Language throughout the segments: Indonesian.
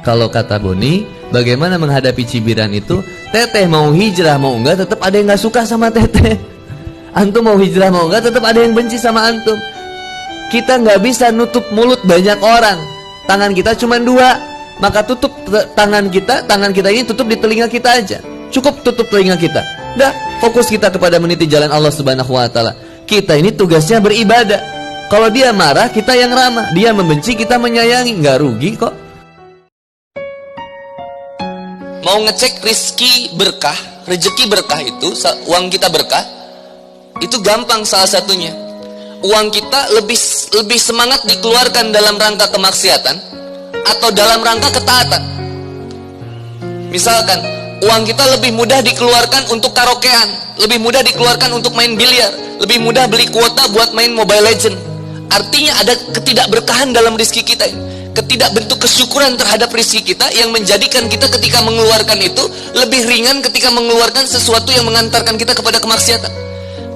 Kalau kata Boni, bagaimana menghadapi cibiran itu? Teteh mau hijrah mau enggak, tetap ada yang nggak suka sama teteh. Antum mau hijrah mau enggak, tetap ada yang benci sama antum. Kita nggak bisa nutup mulut banyak orang. Tangan kita cuma dua, maka tutup tangan kita ini tutup di telinga kita aja. Cukup tutup telinga kita. Dah, fokus kita kepada meniti jalan Allah Subhanahu wa taala. Kita ini tugasnya beribadah. Kalau dia marah, kita yang ramah. Dia membenci, kita menyayangi. Nggak rugi kok. Mau ngecek rizki berkah, rezeki berkah itu, uang kita berkah, itu gampang salah satunya. Uang kita lebih semangat dikeluarkan dalam rangka kemaksiatan atau dalam rangka ketaatan. Misalkan, uang kita lebih mudah dikeluarkan untuk karaokean, lebih mudah dikeluarkan untuk main biliar, lebih mudah beli kuota buat main Mobile Legend. Artinya ada ketidakberkahan dalam rizki kita ini. Ketidakbentuk kesyukuran terhadap rizki kita yang menjadikan kita ketika mengeluarkan itu lebih ringan ketika mengeluarkan sesuatu yang mengantarkan kita kepada kemaksiatan.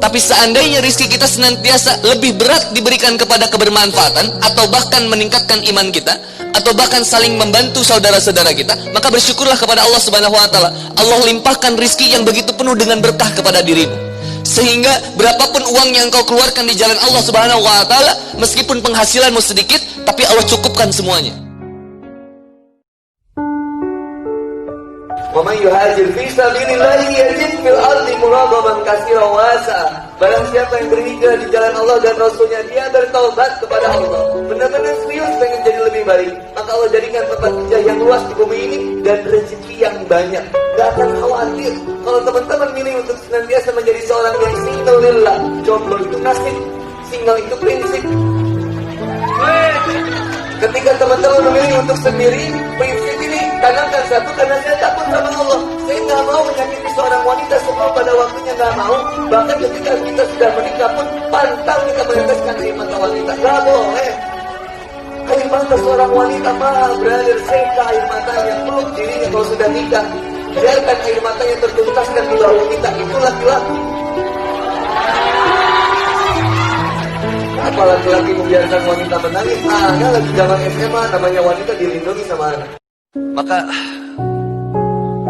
Tapi seandainya rizki kita senantiasa lebih berat diberikan kepada kebermanfaatan atau bahkan meningkatkan iman kita atau bahkan saling membantu saudara-saudara kita, maka bersyukurlah kepada Allah Subhanahu wa taala. Allah limpahkan rizki yang begitu penuh dengan berkah kepada dirimu. Sehingga berapapun uang yang kau keluarkan di jalan Allah Subhanahu wa taala, meskipun penghasilanmu sedikit, tapi Allah cukupkan semuanya. Wa man yuhajir fi sabilillahi yajid fil ardi muragaman katsiran wasi'a. Barang siapa yang berhijrah di jalan Allah dan Rasulnya, dia bertaubat kepada Allah, benar-benar serius pengen jadi lebih baik, maka Allah jadikan tempat hijrah yang luas di bumi ini dan rezeki yang banyak. Gak akan khawatir kalau teman-teman milih untuk senantiasa menjadi seorang yang single lillah. Jomblo itu nasib, single itu prinsip. Ketika teman-teman memilih untuk sendiri, prinsip ini tanamkan satu, karena saya takut sama Allah. Saya nggak mau menyakiti seorang wanita sebelum pada waktunya, nggak mau. Bahkan ketika kita sudah menikah pun pantang kita meneteskan air mata wanita. Nggak boleh. Air mata seorang wanita mahal, brother. Seka air matanya, peluk dirinya kalau sudah nikah. Biarkan air matanya tertuntaskan di bawah kita. Itu laki-laki. Apa laki-laki membiarkan wanita menangis? Anak lagi zaman SMA, namanya wanita dilindungi sama anak. Maka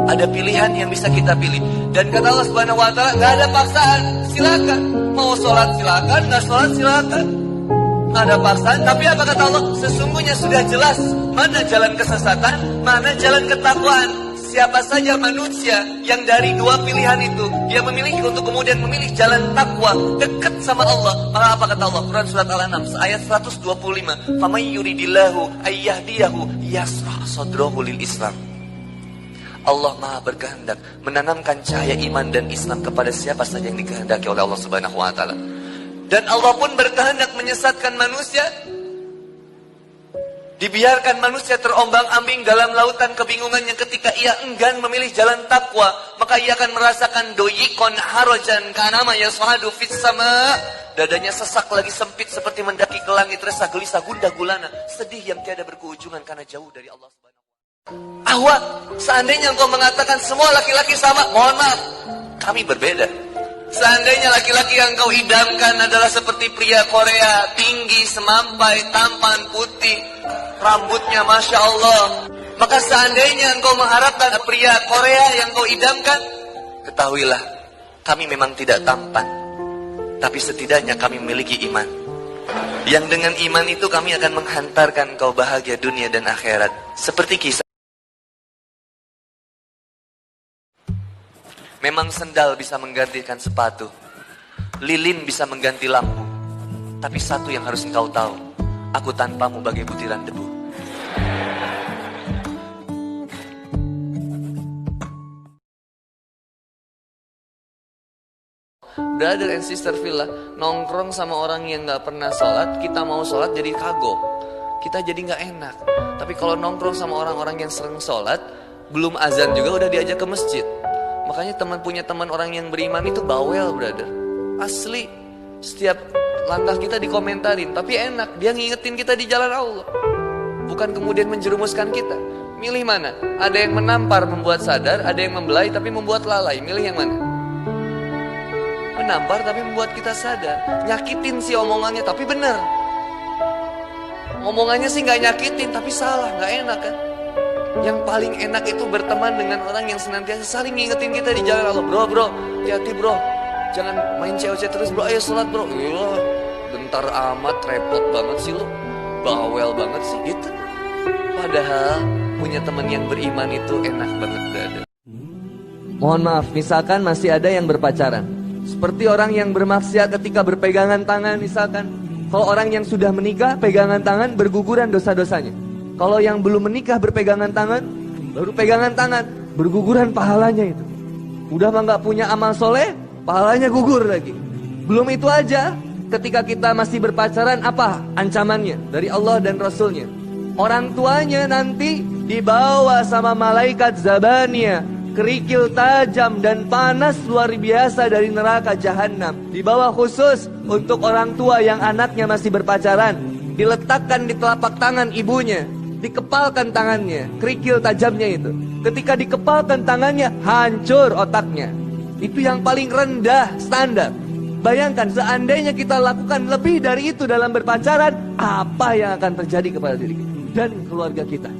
ada pilihan yang bisa kita pilih. Dan kata Allah Subhanahu wa taala, nggak ada paksaan. Silakan. Mau sholat silakan, nggak sholat silakan. Nggak ada paksaan. Tapi apa kata Allah? Sesungguhnya sudah jelas mana jalan kesesatan, mana jalan ketakwaan. Siapa saja manusia yang dari dua pilihan itu dia memilih untuk kemudian memilih jalan takwa, dekat sama Allah, maka apa kata Allah? Quran surat Al-An'am ayat 125. Faman yuridillahu ayyahdiyahu yasrah sadrahu lil Islam. Allah Maha berkehendak menanamkan cahaya iman dan Islam kepada siapa saja yang dikehendaki oleh Allah Subhanahu wa taala. Dan Allah pun berkehendak menyesatkan manusia. Dibiarkan manusia terombang-ambing dalam lautan kebingungannya ketika ia enggan memilih jalan takwa, maka ia akan merasakan doyikon harajan kanama yas'adu fis sama. Dadanya sesak lagi sempit seperti mendaki ke langit, resah gelisah gundah gulana, sedih yang tiada berkeujungan karena jauh dari Allah Subhanahu wa taala. Ahwat, seandainya engkau mengatakan semua laki-laki sama, mohon maaf, kami berbeda. Seandainya laki-laki yang kau idamkan adalah seperti pria Korea, tinggi, semampai, tampan, putih, rambutnya Masya Allah, maka seandainya engkau mengharapkan pria Korea yang kau idamkan, ketahuilah, kami memang tidak tampan, tapi setidaknya kami memiliki iman. Yang dengan iman itu kami akan menghantarkan kau bahagia dunia dan akhirat. Seperti kisah. Memang sendal bisa menggantikan sepatu, lilin bisa mengganti lampu, tapi satu yang harus engkau tahu, aku tanpamu bagai butiran debu. Brother and sister Villa, nongkrong sama orang yang gak pernah sholat, kita mau sholat jadi kagok, kita jadi gak enak. Tapi kalau nongkrong sama orang-orang yang sering sholat, belum azan juga udah diajak ke masjid. Makanya punya teman orang yang beriman itu bawel, brother. Asli, setiap langkah kita dikomentarin, tapi enak, dia ngingetin kita di jalan Allah, bukan kemudian menjerumuskan kita. Milih mana? Ada yang menampar membuat sadar, ada yang membelai tapi membuat lalai. Milih yang mana? Menampar tapi membuat kita sadar, nyakitin sih omongannya tapi bener. Omongannya sih gak nyakitin tapi salah, gak enak kan? Yang paling enak itu berteman dengan orang yang senantiasa saling ngingetin kita di jalan Allah. Bro, hati-hati bro. Jangan main COC terus bro, ayo sholat bro. Iya, bentar amat, repot banget sih lo. Bawel banget sih gitu. Padahal punya teman yang beriman itu enak banget dada. Mohon maaf, misalkan masih ada yang berpacaran. Seperti orang yang bermaksiat ketika berpegangan tangan misalkan. Kalau orang yang sudah menikah, pegangan tangan berguguran dosa-dosanya. Kalau yang belum menikah berpegangan tangan, baru pegangan tangan, berguguran pahalanya itu. Udah mah gak punya amal soleh, pahalanya gugur lagi. Belum itu aja, ketika kita masih berpacaran, apa ancamannya dari Allah dan Rasulnya? Orang tuanya nanti dibawa sama malaikat Zabania, kerikil tajam dan panas luar biasa dari neraka jahanam. Dibawa khusus untuk orang tua yang anaknya masih berpacaran. Diletakkan di telapak tangan ibunya, dikepalkan tangannya, kerikil tajamnya itu. Ketika dikepalkan tangannya, hancur otaknya. Itu yang paling rendah standar. Bayangkan seandainya kita lakukan lebih dari itu dalam berpacaran, apa yang akan terjadi kepada diri kita dan keluarga kita.